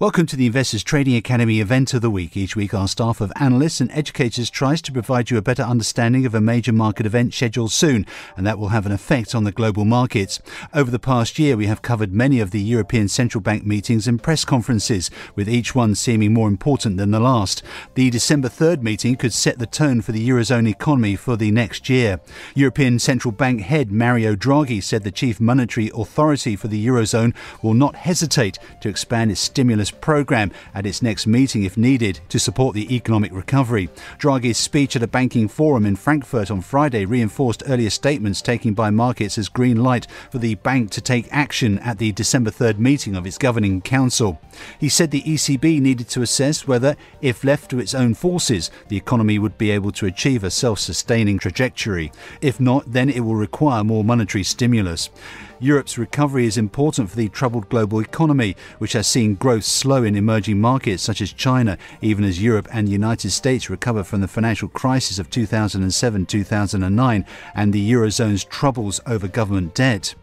Welcome to the Investors Trading Academy event of the week. Each week our staff of analysts and educators tries to provide you a better understanding of a major market event scheduled soon, and that will have an effect on the global markets. Over the past year we have covered many of the European Central Bank meetings and press conferences, with each one seeming more important than the last. The December 3rd meeting could set the tone for the Eurozone economy for the next year. European Central Bank head Mario Draghi said the chief monetary authority for the Eurozone will not hesitate to expand its stimulus programme at its next meeting if needed to support the economic recovery. Draghi's speech at a banking forum in Frankfurt on Friday reinforced earlier statements taken by markets as green light for the bank to take action at the December 3rd meeting of its governing council. He said the ECB needed to assess whether, if left to its own forces, the economy would be able to achieve a self-sustaining trajectory. If not, then it will require more monetary stimulus. Europe's recovery is important for the troubled global economy, which has seen growth slow in emerging markets such as China, even as Europe and the United States recover from the financial crisis of 2007-2009 and the Eurozone's troubles over government debt.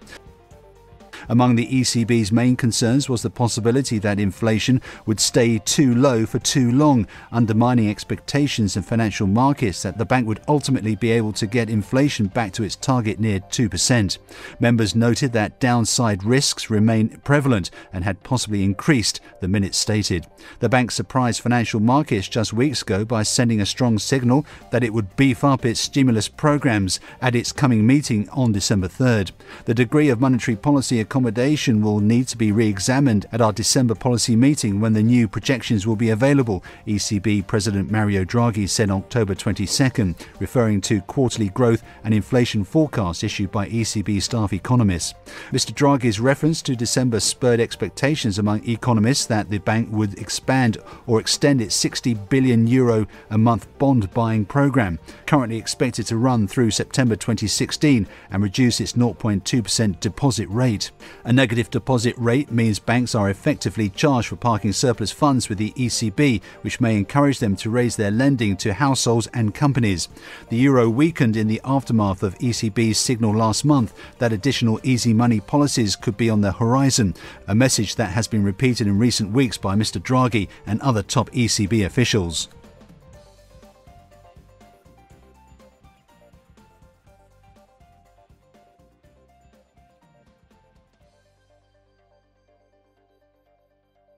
Among the ECB's main concerns was the possibility that inflation would stay too low for too long, undermining expectations in financial markets that the bank would ultimately be able to get inflation back to its target near 2%. Members noted that downside risks remain prevalent and had possibly increased, the minutes stated. The bank surprised financial markets just weeks ago by sending a strong signal that it would beef up its stimulus programs at its coming meeting on December 3rd. The degree of monetary policy accommodation will need to be re-examined at our December policy meeting when the new projections will be available, ECB President Mario Draghi said on October 22nd, referring to quarterly growth and inflation forecasts issued by ECB staff economists. Mr. Draghi's reference to December spurred expectations among economists that the bank would expand or extend its €60 billion a month bond buying programme, currently expected to run through September 2016, and reduce its 0.2% deposit rate. A negative deposit rate means banks are effectively charged for parking surplus funds with the ECB, which may encourage them to raise their lending to households and companies. The euro weakened in the aftermath of ECB's signal last month that additional easy money policies could be on the horizon, a message that has been repeated in recent weeks by Mr. Draghi and other top ECB officials.